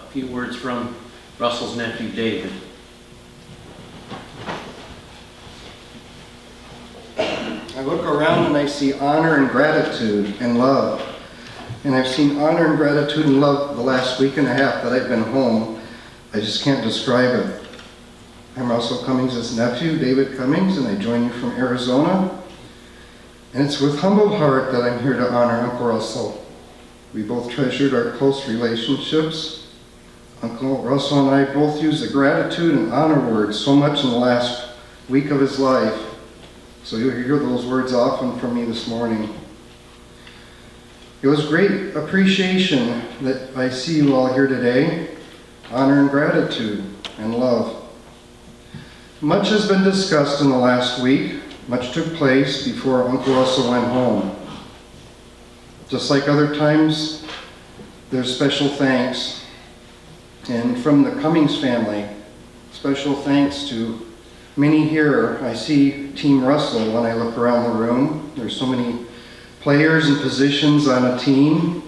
a few words from Russell's nephew, David. I look around and I see honor and gratitude and love. And I've seen honor and gratitude and love the last week and a half that I've been home. I just can't describe it. I'm Russell Cummings' nephew, David Cummings, and I join you from Arizona. And it's with humble heart that I'm here to honor Uncle Russell. We both treasured our close relationships. Uncle Russell and I both used the gratitude and honor words so much in the last week of his life. So you'll hear those words often from me this morning. It was great appreciation that I see you all here today. Honor and gratitude and love. Much has been discussed in the last week. Much took place before Uncle Russell went home. Just like other times, there's special thanks. And from the Cummings family, special thanks to many here. I see Team Russell when I look around the room. There's so many players and positions on a team.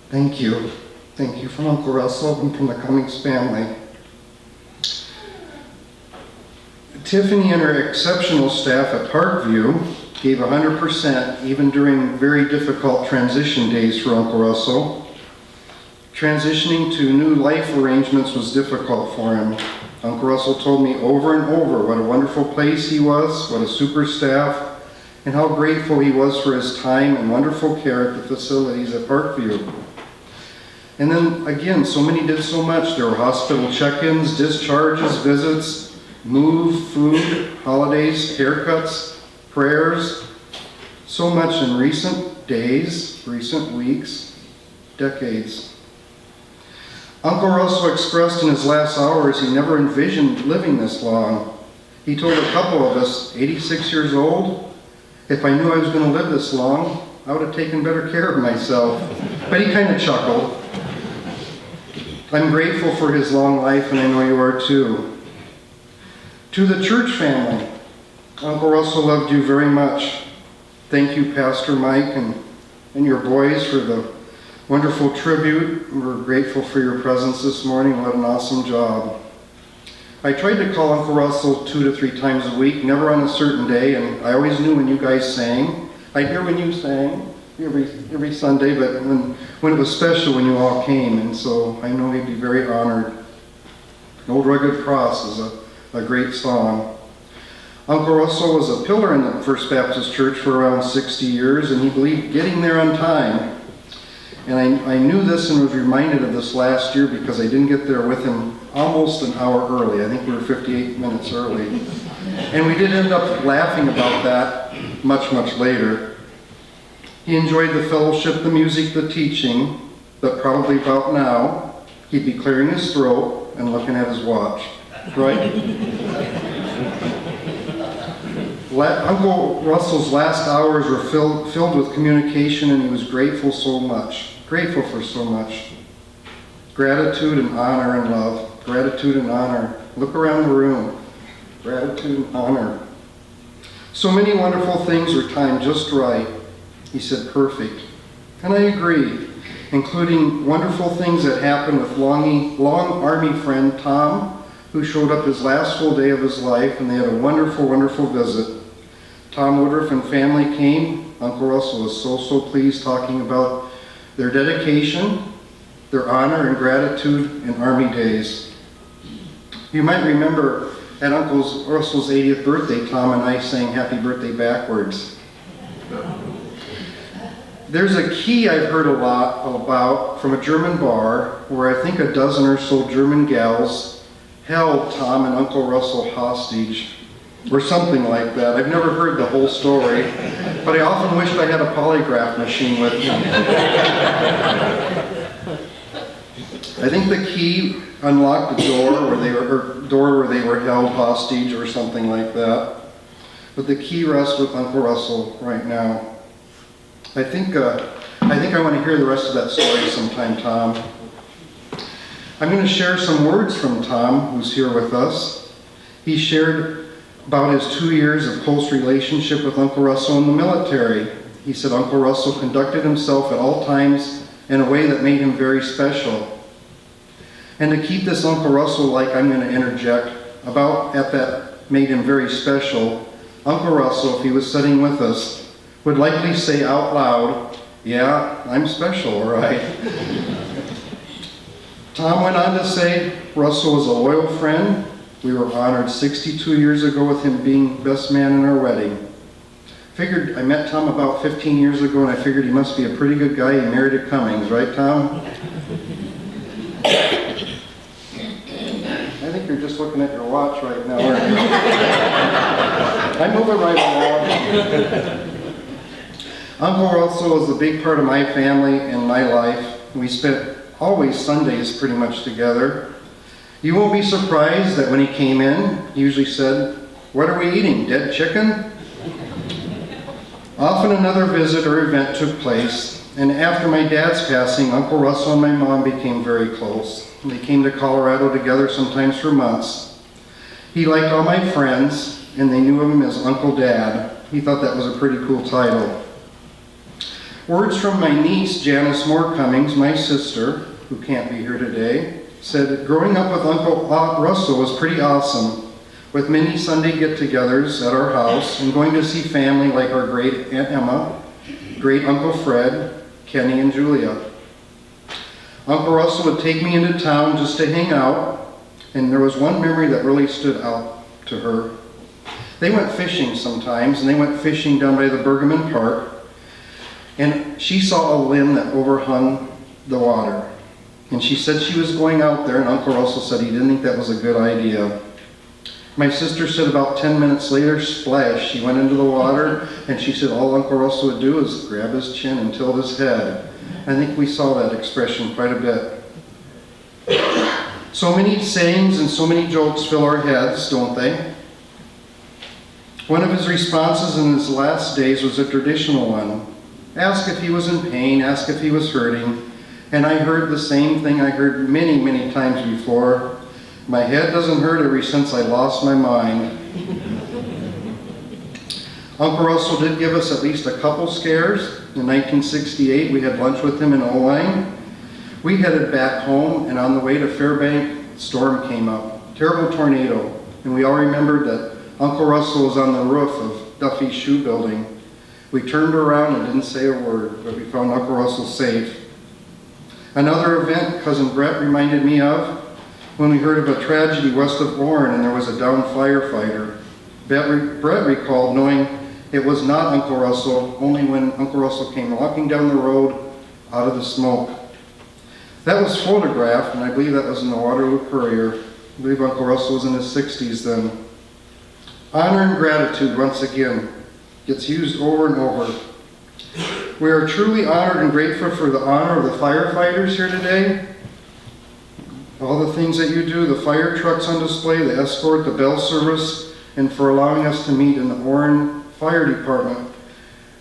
Thank you. Thank you from Uncle Russell and from the Cummings family. Tiffany and her exceptional staff at Parkview gave 100% even during very difficult transition days for Uncle Russell. Transitioning to new life arrangements was difficult for him. Uncle Russell told me over and over what a wonderful place he was, what a super staff, and how grateful he was for his time and wonderful care at the facilities at Parkview. And then again, so many did so much. There were hospital check-ins, discharges, visits, move, food, holidays, haircuts, prayers. So much in recent days, recent weeks, decades. Uncle Russell expressed in his last hours he never envisioned living this long. He told a couple of us, 86 years old, if I knew I was going to live this long, I would have taken better care of myself. But he kind of chuckled. I'm grateful for his long life, and I know you are too. To the church family, Uncle Russell loved you very much. Thank you, Pastor Mike and your boys, for the wonderful tribute. We're grateful for your presence this morning. What an awesome job. I tried to call Uncle Russell 2 to 3 times a week, never on a certain day, and I always knew when you guys sang. I'd hear when you sang every Sunday, but when it was special when you all came, and so I know he'd be very honored. An Old Rugged Cross is a great song. Uncle Russell was a pillar in the First Baptist Church for around 60 years, and he believed getting there on time. And I knew this and was reminded of this last year because I didn't get there with him almost an hour early. I think we were 58 minutes early. And we did end up laughing about that much, much later. He enjoyed the fellowship, the music, the teaching, but probably about now, he'd be clearing his throat and looking at his watch. Right? Uncle Russell's last hours were filled with communication, and he was grateful so much. Grateful for so much. Gratitude and honor and love. Gratitude and honor. Look around the room. Gratitude and honor. So many wonderful things were timed just right. He said perfect. And I agree, including wonderful things that happened with long Army friend Tom, who showed up his last full day of his life, and they had a wonderful, wonderful visit. Tom Woodruff and family came. Uncle Russell was so pleased, talking about their dedication, their honor and gratitude in Army days. You might remember at Uncle Russell's 80th birthday, Tom and I sang Happy Birthday backwards. There's a key I've heard a lot about from a German bar where I think a dozen or so German gals held Tom and Uncle Russell hostage, or something like that. I've never heard the whole story, but I often wished I had a polygraph machine with me. I think the key unlocked the door where they were held hostage, or something like that. But the key rests with Uncle Russell right now. I think I want to hear the rest of that story sometime, Tom. I'm going to share some words from Tom, who's here with us. He shared about his 2 years of close relationship with Uncle Russell in the military. He said Uncle Russell conducted himself at all times in a way that made him very special. And to keep this Uncle Russell, like I'm going to interject, that made him very special, Uncle Russell, if he was sitting with us, would likely say out loud, "Yeah, I'm special, all right." Tom went on to say, Russell was a loyal friend. We were honored 62 years ago with him being best man in our wedding. I met Tom about 15 years ago, and I figured he must be a pretty good guy. He married a Cummings, right, Tom? I think you're just looking at your watch right now, aren't you? I'm moving right along. Uncle Russell was a big part of my family and my life. We spent always Sundays pretty much together. You won't be surprised that when he came in, he usually said, "What are we eating, dead chicken?" Often another visit or event took place, and after my dad's passing, Uncle Russell and my mom became very close. They came to Colorado together sometimes for months. He liked all my friends, and they knew him as Uncle Dad. He thought that was a pretty cool title. Words from my niece, Janice Moore Cummings, my sister, who can't be here today, said, "Growing up with Uncle Russell was pretty awesome, with many Sunday get-togethers at our house and going to see family like our great Aunt Emma, great Uncle Fred, Kenny, and Julia. Uncle Russell would take me into town just to hang out, and there was one memory that really stood out to her. They went fishing sometimes, and they went fishing down by the Bergman Park, and she saw a limb that overhung the water. And she said she was going out there, and Uncle Russell said he didn't think that was a good idea. My sister said about 10 minutes later, splash, she went into the water, and she said all Uncle Russell would do is grab his chin and tilt his head. I think we saw that expression quite a bit. So many sayings and so many jokes fill our heads, don't they? One of his responses in his last days was a traditional one. Ask if he was in pain, ask if he was hurting. And I heard the same thing I heard many, many times before. My head doesn't hurt ever since I lost my mind. Uncle Russell did give us at least a couple scares. In 1968, we had lunch with him in Oline. We headed back home, and on the way to Fairbank, a storm came up. Terrible tornado. And we all remembered that Uncle Russell was on the roof of Duffy's shoe building. We turned around and didn't say a word, but we found Uncle Russell safe. Another event Cousin Brett reminded me of, when we heard of a tragedy west of Warren and there was a downed firefighter. Brett recalled knowing it was not Uncle Russell, only when Uncle Russell came walking down the road out of the smoke. That was photographed, and I believe that was in the Waterloo Courier. I believe Uncle Russell was in his 60s then. Honor and gratitude, once again, gets used over and over. We are truly honored and grateful for the honor of the firefighters here today. All the things that you do, the fire trucks on display, the escort, the bell service, and for allowing us to meet in the Warren Fire Department.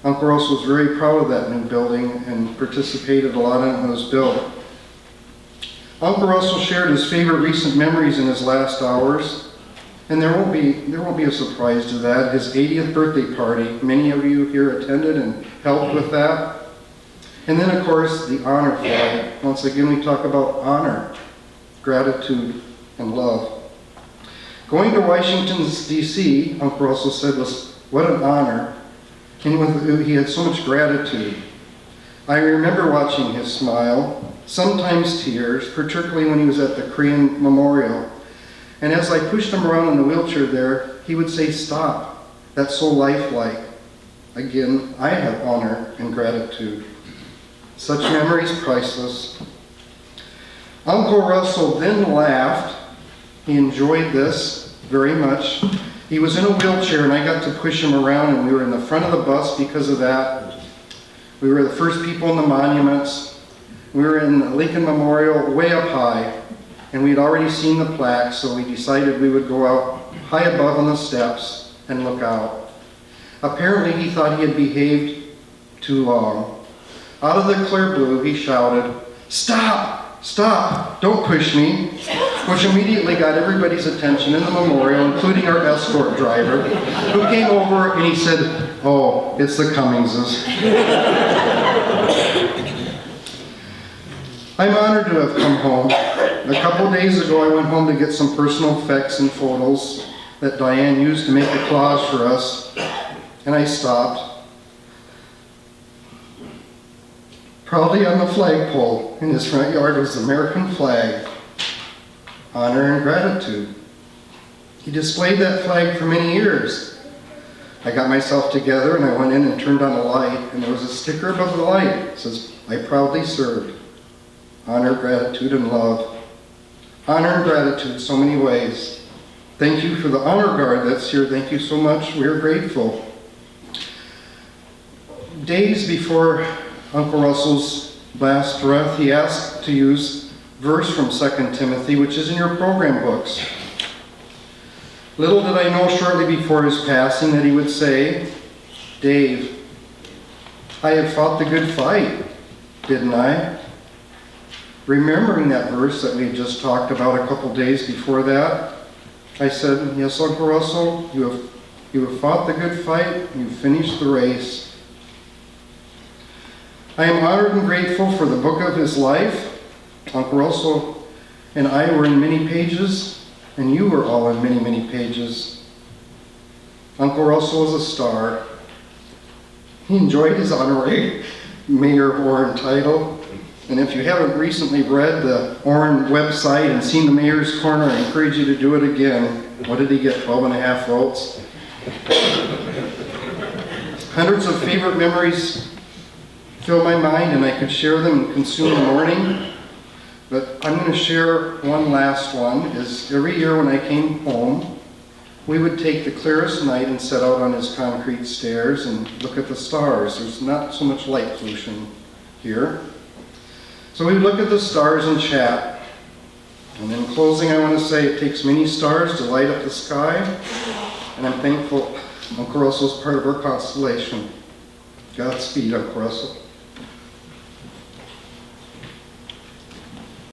Uncle Russell was very proud of that new building and participated a lot in it when it was built. Uncle Russell shared his favorite recent memories in his last hours, and there won't be a surprise to that. His 80th birthday party, many of you here attended and helped with that. And then, of course, the honor flight. Once again, we talk about honor, gratitude, and love. Going to Washington, D.C., Uncle Russell said, was what an honor. And he had so much gratitude. I remember watching his smile, sometimes tears, particularly when he was at the Korean Memorial. And as I pushed him around in the wheelchair there, he would say, "Stop, that's so lifelike." Again, I have honor and gratitude. Such memories priceless. Uncle Russell then laughed. He enjoyed this very much. He was in a wheelchair and I got to push him around, and we were in the front of the bus because of that. We were the first people in the monuments. We were in the Lincoln Memorial way up high, and we had already seen the plaque, so we decided we would go out high above on the steps and look out. Apparently he thought he had behaved too long. Out of the clear blue, he shouted, "Stop! Stop! Don't push me!" which immediately got everybody's attention in the memorial, including our escort driver, who came over and he said, "Oh, it's the Cummingses." I'm honored to have come home. A couple days ago, I went home to get some personal effects and photos that Diane used to make a collage for us, and I stopped. Proudly on the flagpole in his front yard was the American flag, honor and gratitude. He displayed that flag for many years. I got myself together and I went in and turned on a light, and there was a sticker above the light. It says, "I proudly served. Honor, gratitude, and love." Honor and gratitude, so many ways. Thank you for the honor guard that's here. Thank you so much. We are grateful. Days before Uncle Russell's last breath, he asked to use verse from 2 Timothy, which is in your program books. Little did I know shortly before his passing that he would say, "Dave, I have fought the good fight, didn't I?" Remembering that verse that we had just talked about a couple days before that, I said, "Yes, Uncle Russell, you have fought the good fight, you've finished the race." I am honored and grateful for the book of his life. Uncle Russell and I were in many pages, and you were all in many, many pages. Uncle Russell was a star. He enjoyed his honorary Mayor of Warren title. And if you haven't recently read the Warren website and seen the Mayor's Corner, I encourage you to do it again. What did he get, 12.5 votes? Hundreds of favorite memories fill my mind, and I could share them and consume the morning. But I'm going to share one last one. Is every year when I came home, we would take the clearest night and set out on his concrete stairs and look at the stars. There's not so much light pollution here. So we would look at the stars and chat. And in closing, I want to say it takes many stars to light up the sky, and I'm thankful Uncle Russell's part of our constellation. Godspeed, Uncle Russell.